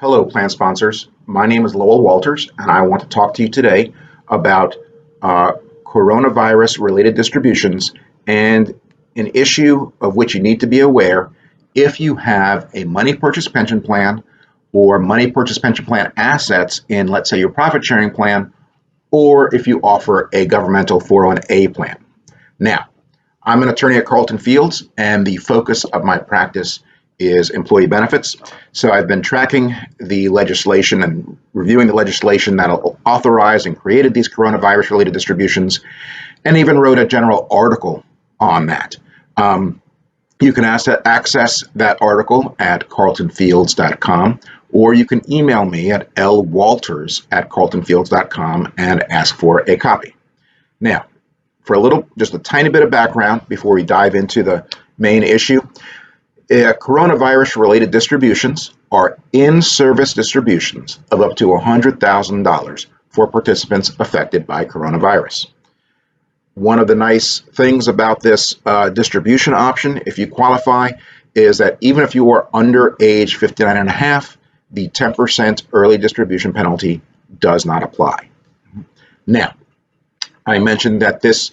Hello, plan sponsors. My name is Lowell Walters, and I want to talk to you today about coronavirus related distributions and an issue of which you need to be aware if you have a money purchase pension plan or money purchase pension plan assets in, let's say, your profit sharing plan, or if you offer a governmental 401A plan. Now, I'm an attorney at Carlton Fields, and the focus of my practice is employee benefits. So I've been tracking the legislation and reviewing the legislation that authorized and created these coronavirus related distributions, and even wrote a general article on that. You can access that article at carltonfields.com, or you can email me at lwalters@carltonfields.com and ask for a copy. Now, just a tiny bit of background before we dive into the main issue. Coronavirus-related distributions are in-service distributions of up to $100,000 for participants affected by coronavirus. One of the nice things about this distribution option, if you qualify, is that even if you are under age 59 and a half, the 10% early distribution penalty does not apply. Now, I mentioned that this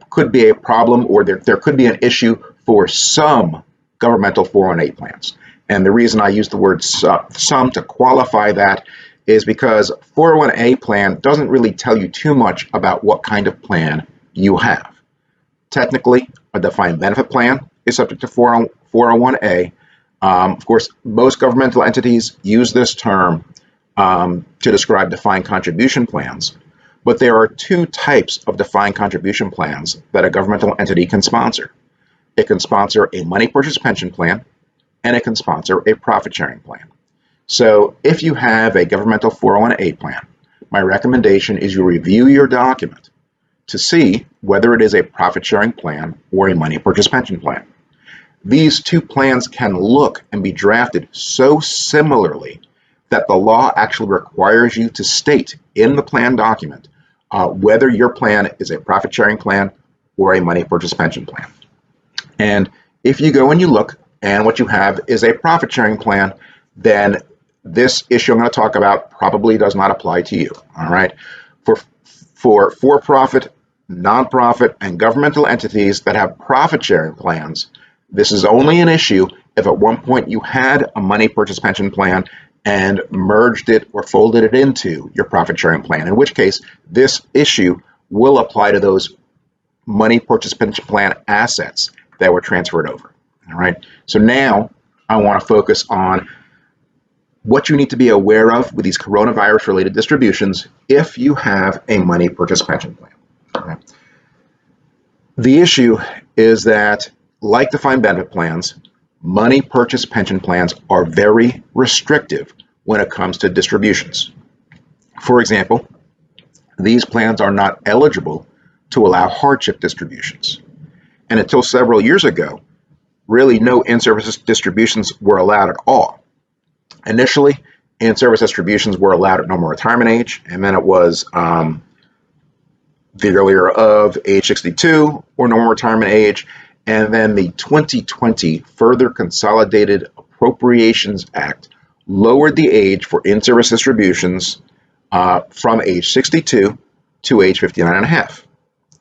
could be a problem, or there could be an issue for some governmental 401A plans. And the reason I use the word some to qualify that is because 401A plan doesn't really tell you too much about what kind of plan you have. Technically, a defined benefit plan is subject to 401A. Of course, most governmental entities use this term to describe defined contribution plans, but there are two types of defined contribution plans that a governmental entity can sponsor. It can sponsor a money purchase pension plan, and it can sponsor a profit sharing plan. So if you have a governmental 401A plan, my recommendation is you review your document to see whether it is a profit sharing plan or a money purchase pension plan. These two plans can look and be drafted so similarly that the law actually requires you to state in the plan document whether your plan is a profit sharing plan or a money purchase pension plan. And if you go and you look and what you have is a profit sharing plan, then this issue I'm going to talk about probably does not apply to you. All right. For-profit, nonprofit, and governmental entities that have profit sharing plans, this is only an issue if at one point you had a money purchase pension plan and merged it or folded it into your profit sharing plan, in which case this issue will apply to those money purchase pension plan assets that were transferred over. All right. So now I want to focus on what you need to be aware of with these coronavirus related distributions if you have a money purchase pension plan. Okay. The issue is that, like defined benefit plans, money purchase pension plans are very restrictive when it comes to distributions. For example, these plans are not eligible to allow hardship distributions. And until several years ago, really no in-service distributions were allowed at all. Initially, in-service distributions were allowed at normal retirement age, and then it was the earlier of age 62 or normal retirement age, and then the 2020 Further Consolidated Appropriations Act lowered the age for in-service distributions from age 62 to age 59 and a half.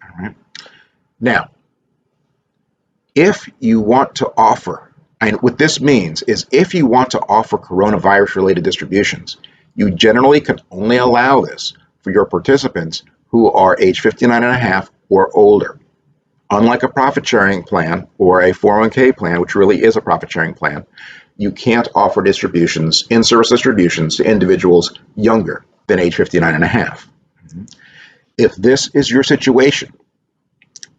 All right. Now, if you want to offer, and what this means is if you want to offer coronavirus related distributions, you generally can only allow this for your participants who are age 59 and a half or older. Unlike a profit sharing plan or a 401k plan, which really is a profit sharing plan, you can't offer distributions, in-service distributions to individuals younger than age 59 and a half. If this is your situation,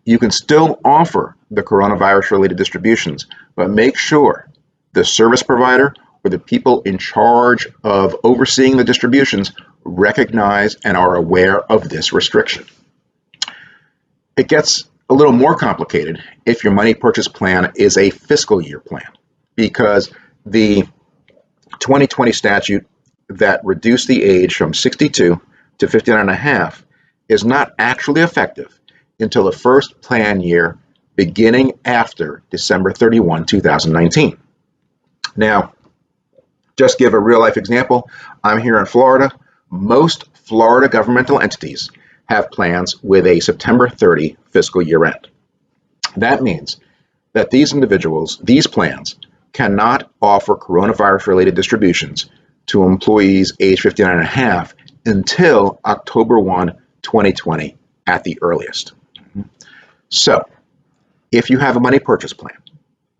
you can still offer the coronavirus related distributions, but make sure the service provider or the people in charge of overseeing the distributions recognize and are aware of this restriction. It gets a little more complicated if your money purchase plan is a fiscal year plan, because the 2020 statute that reduced the age from 62 to 59 and a half is not actually effective until the first plan year beginning after December 31, 2019. Now, Just give a real life example. I'm here in Florida. Most Florida governmental entities have plans with a September 30 fiscal year end. That means that these plans cannot offer coronavirus related distributions to employees age 59 and a half until October 1, 2020 at the earliest. So if you have a money purchase plan,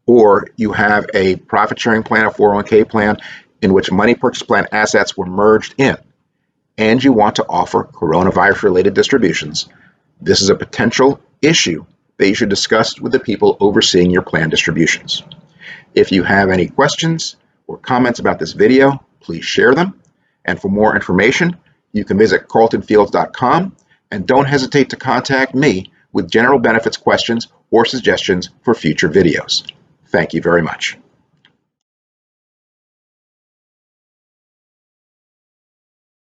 or you have a profit sharing plan, a 401k plan in which money purchase plan assets were merged in, and you want to offer coronavirus related distributions, this is a potential issue that you should discuss with the people overseeing your plan distributions. If you have any questions or comments about this video, please share them. And for more information, you can visit carltonfields.com, and don't hesitate to contact me with general benefits questions or suggestions for future videos. Thank you very much.